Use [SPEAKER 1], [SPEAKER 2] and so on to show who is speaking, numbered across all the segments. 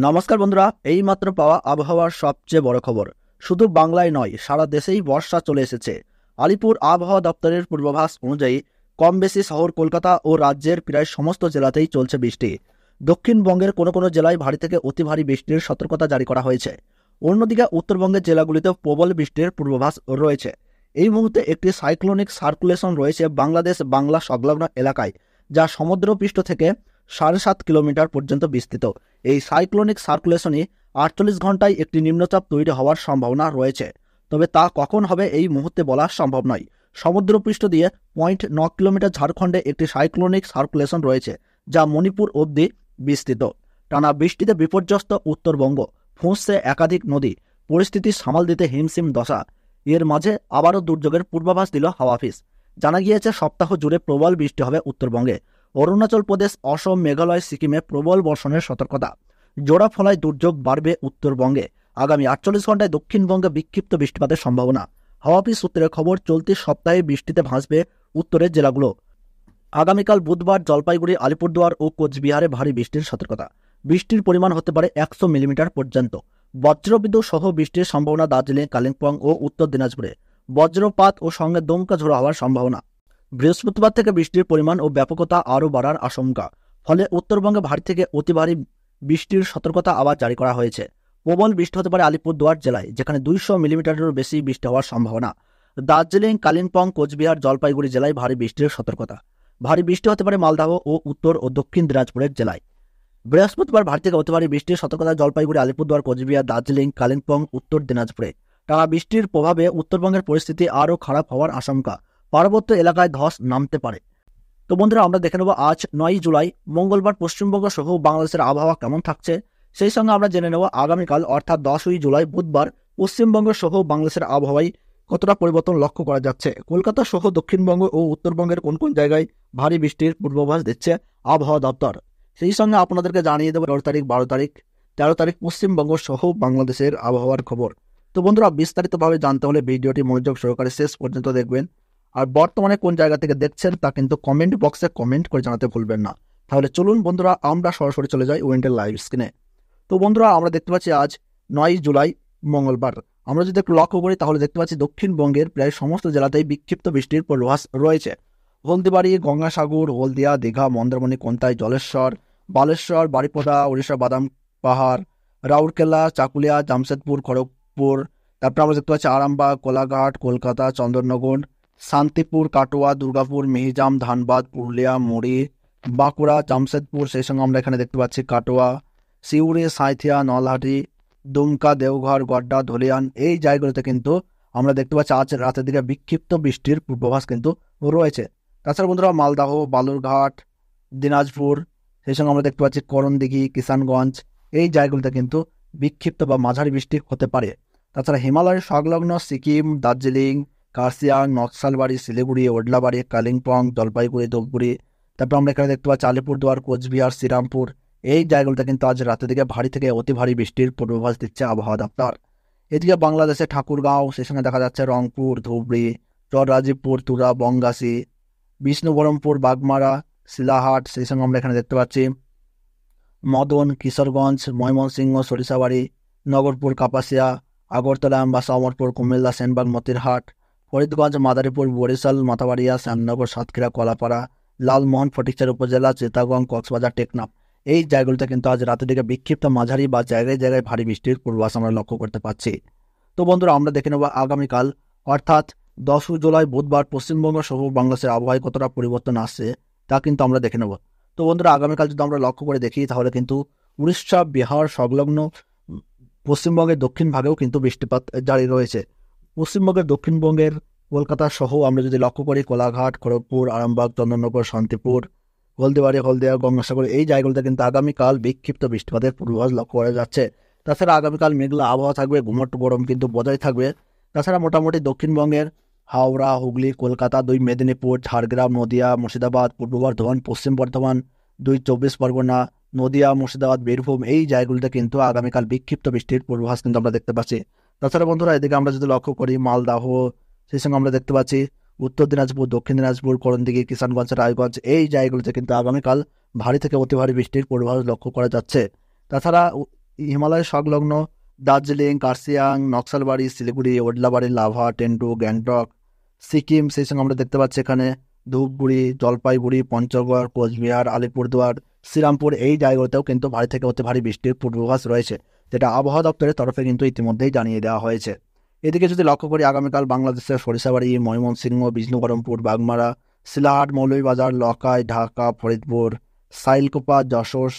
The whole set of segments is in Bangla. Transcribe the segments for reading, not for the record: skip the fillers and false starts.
[SPEAKER 1] নমস্কার বন্ধুরা, এইমাত্র পাওয়া আবহাওয়ার সবচেয়ে বড় খবর। শুধু বাংলায় নয়, সারা দেশেই বর্ষা চলে এসেছে। আলিপুর আবহাওয়া দপ্তরের পূর্বাভাস অনুযায়ী কম বেশি শহর কলকাতা ও রাজ্যের প্রায় সমস্ত জেলাতেই চলছে বৃষ্টি। দক্ষিণবঙ্গের কোনো কোনো জেলায় ভারী থেকে অতি ভারী বৃষ্টির সতর্কতা জারি করা হয়েছে। অন্যদিকে উত্তরবঙ্গের জেলাগুলিতে প্রবল বৃষ্টির পূর্বাভাস রয়েছে। এই মুহূর্তে একটি সাইক্লোনিক সার্কুলেশন রয়েছে বাংলাদেশ বাংলা সংলগ্ন এলাকায়, যা সমুদ্রপৃষ্ঠ থেকে 7.5 কিলোমিটার পর্যন্ত বিস্তৃত। এই সাইক্লোনিক সার্কুলেশনই 48 ঘন্টায় একটি নিম্নচাপ তৈরি হওয়ার সম্ভাবনা রয়েছে, তবে তা কখন হবে এই মুহূর্তে বলা সম্ভব নয়। সমুদ্রপৃষ্ঠ দিয়ে 0.9 কিলোমিটার ঝাড়খণ্ডে একটি সাইক্লোনিক সার্কুলেশন রয়েছে, যা মণিপুর অবধি বিস্তৃত। টানা বৃষ্টিতে বিপর্যস্ত উত্তরবঙ্গ, ফুঁসছে একাধিক নদী, পরিস্থিতি সামাল দিতে হিমশিম দশা। এর মাঝে আবারও দুর্যোগের পূর্বাভাস দিল হাওয়া অফিস। জানা গিয়েছে সপ্তাহ জুড়ে প্রবল বৃষ্টি হবে উত্তরবঙ্গে। অরুণাচল প্রদেশ, অসম, মেঘালয়, সিকিমে প্রবল বর্ষণের সতর্কতা। জোড়া ফলায় দুর্যোগ বাড়বে উত্তরবঙ্গে। আগামী 48 ঘন্টায় দক্ষিণবঙ্গে বিক্ষিপ্ত বৃষ্টিপাতের সম্ভাবনা। হাওয়া অফিস সূত্রের খবর, চলতি সপ্তাহে বৃষ্টিতে ভাসবে উত্তরের জেলাগুলো। আগামীকাল বুধবার জলপাইগুড়ি, আলিপুরদুয়ার ও কোচবিহারে ভারী বৃষ্টির সতর্কতা। বৃষ্টির পরিমাণ হতে পারে 100 মিলিমিটার পর্যন্ত। বজ্রবিদ্যুৎ সহ বৃষ্টির সম্ভাবনা দার্জিলিং, কালিম্পং ও উত্তর দিনাজপুরে। বজ্রপাত ও সঙ্গে দমকা ঝোড়ো হওয়ার সম্ভাবনা। বৃহস্পতিবার থেকে বৃষ্টির পরিমাণ ও ব্যাপকতা আরও বাড়ার আশঙ্কা। ফলে উত্তরবঙ্গে ভারী থেকে অতি ভারী বৃষ্টির সতর্কতা আবার জারি করা হয়েছে। প্রবল বৃষ্টি হতে পারে আলিপুরদুয়ার জেলায়, যেখানে 200 মিলিমিটারেরও বেশি বৃষ্টি হওয়ার সম্ভাবনা। দার্জিলিং, কালিম্পং, কোচবিহার, জলপাইগুড়ি জেলায় ভারী বৃষ্টির সতর্কতা। ভারী বৃষ্টি হতে পারে মালদহ ও উত্তর ও দক্ষিণ দিনাজপুরের জেলায়। বৃহস্পতিবার ভারী থেকে অতি ভারী বৃষ্টির সতর্কতা জলপাইগুড়ি, আলিপুরদুয়ার, কোচবিহার, দার্জিলিং, কালিম্পং, উত্তর দিনাজপুরে। টানা বৃষ্টির প্রভাবে উত্তরবঙ্গের পরিস্থিতি আরও খারাপ হওয়ার আশঙ্কা। পার্বত্য এলাকায় ধস নামতে পারে। তো বন্ধুরা, আমরা দেখে নেব আজ 9 জুলাই মঙ্গলবার পশ্চিমবঙ্গ সহ বাংলাদেশের আবহাওয়া কেমন থাকছে। সেই সঙ্গে আমরা জেনে নেব আগামীকাল অর্থাৎ 10ই জুলাই বুধবার পশ্চিমবঙ্গ সহ বাংলাদেশের আবহাওয়ায় কতটা পরিবর্তন লক্ষ্য করা যাচ্ছে। কলকাতা সহ দক্ষিণবঙ্গ ও উত্তরবঙ্গের কোন কোন জায়গায় ভারী বৃষ্টির পূর্বাভাস দিচ্ছে আবহাওয়া দপ্তর। সেই সঙ্গে আপনাদেরকে জানিয়ে দেবো 10 তারিখ, 12 তারিখ, 13 তারিখ পশ্চিমবঙ্গ সহ বাংলাদেশের আবহাওয়ার খবর। তো বন্ধুরা, বিস্তারিতভাবে জানতে হলে ভিডিওটি মনোযোগ সহকারে শেষ পর্যন্ত দেখবেন। আর বর্তমানে কোন জায়গা থেকে দেখছেন তা কিন্তু কমেন্ট বক্সে কমেন্ট করে জানাতে ভুলবেন না। তাহলে চলুন বন্ধুরা, আমরা সরাসরি চলে যাই উইন্টার লাইভ স্ক্রিনে। তো বন্ধুরা, আমরা দেখতে পাচ্ছি আজ 9 জুলাই মঙ্গলবার। আমরা যদি একটু লক্ষ্য করি তাহলে দেখতে পাচ্ছি দক্ষিণবঙ্গের প্রায় সমস্ত জেলাতেই বিক্ষিপ্ত বৃষ্টির পূর্বাভাস রয়েছে। হলদিবাড়ি, গঙ্গাসাগর, হলদিয়া, দীঘা, মন্দারমণি, কোন্তাই, জলেশ্বর, বালেশ্বর, বারিপদা, উড়িষ্যা বাদাম পাহাড়, রাউরকেলা, চাকুলিয়া, জামশেদপুর, খড়গপুর। তারপর আমরা দেখতে পাচ্ছি আরামবাগ, কোলাঘাট, কলকাতা, চন্দননগর, শান্তিপুর, কাটোয়া, দুর্গাপুর, মিহিজাম, ধানবাদ, পুরুলিয়া, মুড়ি, বাঁকুড়া, জামশেদপুর। সেই সঙ্গে আমরা এখানে দেখতে পাচ্ছি কাটোয়া, সিউড়ি, সাঁইথিয়া, নলহাটি, দুমকা, দেওঘর, গড্ডা, ধুলিয়ান। এই জায়গাগুলোতে কিন্তু আমরা দেখতে পাচ্ছি আজ রাতের দিকে বিক্ষিপ্ত বৃষ্টির পূর্বাভাস কিন্তু রয়েছে। তাছাড়া বন্ধুরা, মালদহ, বালুরঘাট, দিনাজপুর, সেই সঙ্গে আমরা দেখতে পাচ্ছি করণদিঘি, কিষানগঞ্জ, এই জায়গাগুলোতে কিন্তু বিক্ষিপ্ত বা মাঝারি বৃষ্টি হতে পারে। তাছাড়া হিমালয়ের সংলগ্ন সিকিম, দার্জিলিং, কার্শিয়াং, নকশালবাড়ি, শিলিগুড়ি, ওডলাবাড়ি, কালিম্পং, জলপাইগুড়ি, ধূপগুড়ি। তারপর আমরা এখানে দেখতে পাচ্ছি আলিপুরদুয়ার, কোচবিহার, শ্রীরামপুর। এই জায়গাগুলোতে কিন্তু আজ রাতের দিকে ভারী থেকে অতি ভারী বৃষ্টির পূর্বাভাস দিচ্ছে আবহাওয়া দপ্তর। এদিকে বাংলাদেশে ঠাকুরগাঁও, সেই সঙ্গে দেখা যাচ্ছে রংপুর, ধুবড়ি, চররাজীবপুর, তুরা, বনগাছি, বিষ্ণুবরমপুর, বাগমারা, শিলাহাট। সেই সঙ্গে আমরা এখানে দেখতে পাচ্ছি মদন, কিশোরগঞ্জ, ময়মনসিংহ, সরিষাবাড়ি, নগরপুর, কাপাসিয়া, আগরতলা, আমবাসা, অমরপুর, কুমিল্লা, সেনবাগ, মতিরহাট, ফরিদগঞ্জ, মাদারীপুর, বরিশাল, মাথাবাড়িয়া, শ্যামনগর, সাতক্ষীরা, কলাপাড়া, লালমোহন, ফটিকচার উপজেলা, চিটাগং, কক্সবাজার, টেকনাফ। এই জায়গাগুলোতে কিন্তু আজ রাতের দিকে বিক্ষিপ্ত মাঝারি বা জায়গায় জায়গায় ভারী বৃষ্টির পূর্বাভাস আমরা লক্ষ্য করতে পারছি। তো বন্ধুরা, আমরা দেখে নেব আগামীকাল অর্থাৎ 10 জুলাই বুধবার পশ্চিমবঙ্গ সহ বাংলাদেশের আবহাওয়ায় কতটা পরিবর্তন আসছে তা কিন্তু আমরা দেখে নেব। তো বন্ধুরা, আগামীকাল যদি আমরা লক্ষ্য করে দেখি তাহলে কিন্তু উড়িষ্যা, বিহার সংলগ্ন পশ্চিমবঙ্গের দক্ষিণ ভাগেও কিন্তু বৃষ্টিপাত জারি রয়েছে। পশ্চিমবঙ্গের দক্ষিণবঙ্গের কলকাতা সহ আমরা যদি লক্ষ্য করি কোলাঘাট, খড়গপুর, আরামবাগ, চন্দননগর, শান্তিপুর, হলদিবাড়ি, হলদিয়া, গঙ্গাসাগর, এই জায়গাগুলোতে কিন্তু আগামীকাল বিক্ষিপ্ত বৃষ্টিপাতের পূর্বাভাস লক্ষ্য করা যাচ্ছে। তাছাড়া আগামীকাল মেঘলা আবহাওয়া থাকবে, গুমোট গরম কিন্তু বজায় থাকবে। তাছাড়া মোটামুটি দক্ষিণবঙ্গের হাওড়া, হুগলি, কলকাতা, 2 মেদিনীপুর, ঝাড়গ্রাম, নদিয়া, মুর্শিদাবাদ, পূর্ব বর্ধমান, পশ্চিম বর্ধমান, 2 24 পরগনা, নদিয়া, মুর্শিদাবাদ, বীরভূম, এই জায়গাগুলোতে কিন্তু আগামীকাল বিক্ষিপ্ত বৃষ্টির পূর্বাভাস কিন্তু আমরা দেখতে পাচ্ছি। তাছাড়া বন্ধুরা, এদিকে আমরা যদি লক্ষ্য করি মালদাহ, সেই সঙ্গে আমরা দেখতে পাচ্ছি উত্তর দিনাজপুর, দক্ষিণ দিনাজপুর, করণদিঘি, কিষানগঞ্জ, রায়গঞ্জ, এই জায়গাগুলোতে কিন্তু আগামীকাল ভারী থেকে অতি ভারী বৃষ্টির পূর্বাভাস লক্ষ্য করা যাচ্ছে। তাছাড়া হিমালয় সংলগ্ন দার্জিলিং, কার্শিয়াং, নকশালবাড়ি, শিলিগুড়ি, ওদলাবাড়ি, লাভা, টেন্টু, গ্যাংটক, সিকিম, সেই সঙ্গে আমরা দেখতে পাচ্ছি এখানে ধূপগুড়ি, জলপাইগুড়ি, পঞ্চগড়, কোচবিহার, আলিপুরদুয়ার, শ্রীরামপুর, এই জায়গাতেও কিন্তু ভারী থেকে অতি ভারী বৃষ্টির পূর্বাভাস রয়েছে, যেটা আবহাওয়া দপ্তরের তরফে কিন্তু ইতিমধ্যেই জানিয়ে দেওয়া হয়েছে। এদিকে যদি লক্ষ্য করি, আগামীকাল বাংলাদেশের সরিষাবাড়ি, ময়মনসিংহ, বিষ্ণুবরমপুর, বাগমারা, শিলাহাট, মৌলভীবাজার, লখাই, ঢাকা, ফরিদপুর, সাইলকুপা, যশোর,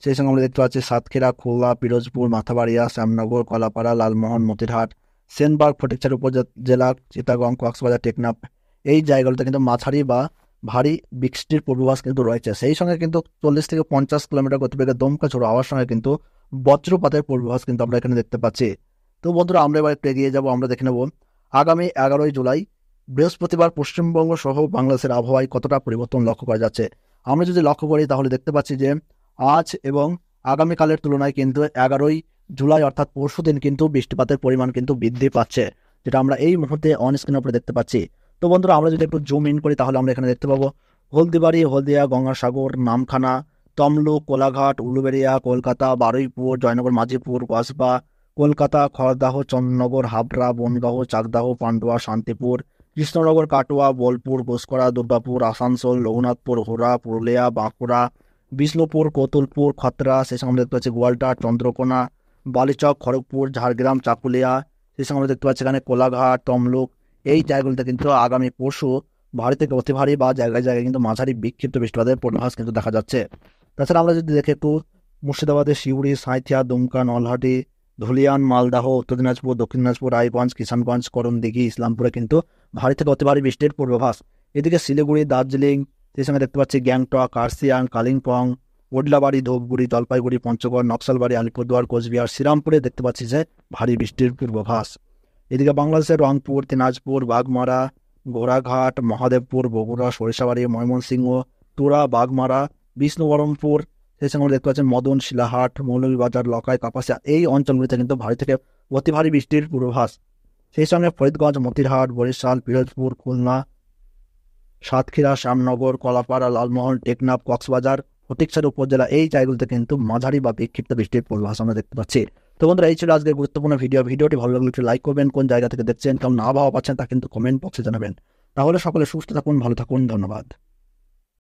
[SPEAKER 1] সেই সঙ্গে আমরা দেখতে পাচ্ছি সাতক্ষীরা, খুলনা, পিরোজপুর, মাথাবাড়িয়া, শ্যামনগর, কলাপাড়া, লালমোহন, মতিরহাট, সেনবাগ, ফটিকছড়ি উপজেলা, চিটাগং, কক্সবাজার, টেকনাফ, এই জায়গাগুলোতে কিন্তু মাঝারি বা ভারী বৃষ্টির পূর্বাভাস কিন্তু রয়েছে। সেই সঙ্গে কিন্তু 40 থেকে 50 কিলোমিটার গতিবেগে দমকা ঝোড়ো হওয়ার সঙ্গে কিন্তু বজ্রপাতের পূর্বাভাস কিন্তু আমরা এখানে দেখতে পাচ্ছি। তো বন্ধুরা, আমরা এবার একটু এগিয়ে যাবো, আমরা দেখে নেব আগামী 11 জুলাই বৃহস্পতিবার পশ্চিমবঙ্গ সহ বাংলাদেশের আবহাওয়ায় কতটা পরিবর্তন লক্ষ্য করা যাচ্ছে। আমরা যদি লক্ষ্য করি তাহলে দেখতে পাচ্ছি যে আজ এবং আগামীকালের তুলনায় কিন্তু 11 জুলাই অর্থাৎ পরশু দিন কিন্তু বৃষ্টিপাতের পরিমাণ কিন্তু বৃদ্ধি পাচ্ছে, যেটা আমরা এই মুহূর্তে অন স্ক্রিনের উপরে দেখতে পাচ্ছি। তো বন্ধুরা, আমরা যদি একটু জুম ইন করি তাহলে আমরা এখানে দেখতে পাবো হলদিবাড়ি, হলদিয়া, গঙ্গাসাগর, নামখানা, তমলুক, কোলাঘাট, উলুবেড়িয়া, কলকাতা, বারুইপুর, জয়নগর, মাঝিপুর, কসবা, কলকাতা, খড়দাহ, চন্দননগর, হাবড়া, বনগাঁও, চাকদাহ, পান্ডুয়া, শান্তিপুর, কৃষ্ণনগর, কাটোয়া, বোলপুর, ঘোষকরা, দুর্গাপুর, আসানসোল, রঘুনাথপুর, হোরা, পুরুলিয়া, বাঁকুড়া, বিষ্ণুপুর, কতুলপুর, খতরা, সেই সঙ্গে আমরা দেখতে পাচ্ছি গোয়ালটা, চন্দ্রকোনা, বালিচক, খড়গপুর, ঝাড়গ্রাম, চাকুলিয়া, সেই সঙ্গে আমরা দেখতে পাচ্ছি এখানে কোলাঘাট, তমলুক, এই জায়গাগুলোতে কিন্তু আগামী পরশু ভারী থেকে অতি ভারী বা জায়গায় জায়গায় কিন্তু মাঝারি বিক্ষিপ্ত বৃষ্টিপাতের পূর্বাভাস কিন্তু দেখা যাচ্ছে। তাছাড়া আমরা যদি দেখি একটু মুর্শিদাবাদের শিউড়ি, সাঁইথিয়া, দুমকা, নলহাটি, ধুলিয়ান, মালদাহ, উত্তর দিনাজপুর, দক্ষিণ দিনাজপুর, রায়গঞ্জ, কিষানগঞ্জ, করণদিঘি, ইসলামপুরে কিন্তু ভারী থেকে অতি ভারী বৃষ্টির পূর্বাভাস। এদিকে শিলিগুড়ি, দার্জিলিং, সেই সঙ্গে দেখতে পাচ্ছি গ্যাংটক, কার্শিয়াং, কালিম্পং, ওডলাবাড়ি, ধূপগুড়ি, জলপাইগুড়ি, পঞ্চগড়, নকশালবাড়ি, আলিপুরদুয়ার, কোচবিহার, শ্রীরামপুরে দেখতে পাচ্ছি যে ভারী বৃষ্টির পূর্বাভাস। এদিকে বাংলাদেশের রংপুর, দিনাজপুর, বাগমারা, ঘোড়াঘাট, মহাদেবপুর, বগুড়া, সরিষাবাড়ি, ময়মনসিংহ, তুরা, বাগমারা, বিষ্ণুবরমপুর, সেই সঙ্গে আমরা দেখতে পাচ্ছেন মদন, শিলাহাট, মৌলভীবাজার, লখাই, কাপাসিয়া, এই অঞ্চলগুলিতে কিন্তু ভারী থেকে অতি ভারী বৃষ্টির পূর্বাভাস। সেই সঙ্গে ফরিদগঞ্জ, মতিরহাট, বরিশাল, পিরোজপুর, খুলনা, সাতক্ষীরা, শ্যামনগর, কলাপাড়া, লালমোহন, টেকনাফ, কক্সবাজার, ফটিকছড়ি উপজেলা, এই জায়গাগুলোতে কিন্তু মাঝারি বা বিক্ষিপ্ত বৃষ্টির পূর্বাভাস আমরা দেখতে পাচ্ছি। তো বন্ধুরা, এই ছিল আজকের গুরুত্বপূর্ণ ভিডিওটি ভালো লাগলে একটু লাইক করবেন, কোন জায়গা থেকে দেখছেন, কেমন আবহাওয়া পাচ্ছেন তা কিন্তু কমেন্ট বক্সে জানাবেন। তাহলে সকলে সুস্থ থাকুন, ভালো থাকুন, ধন্যবাদ।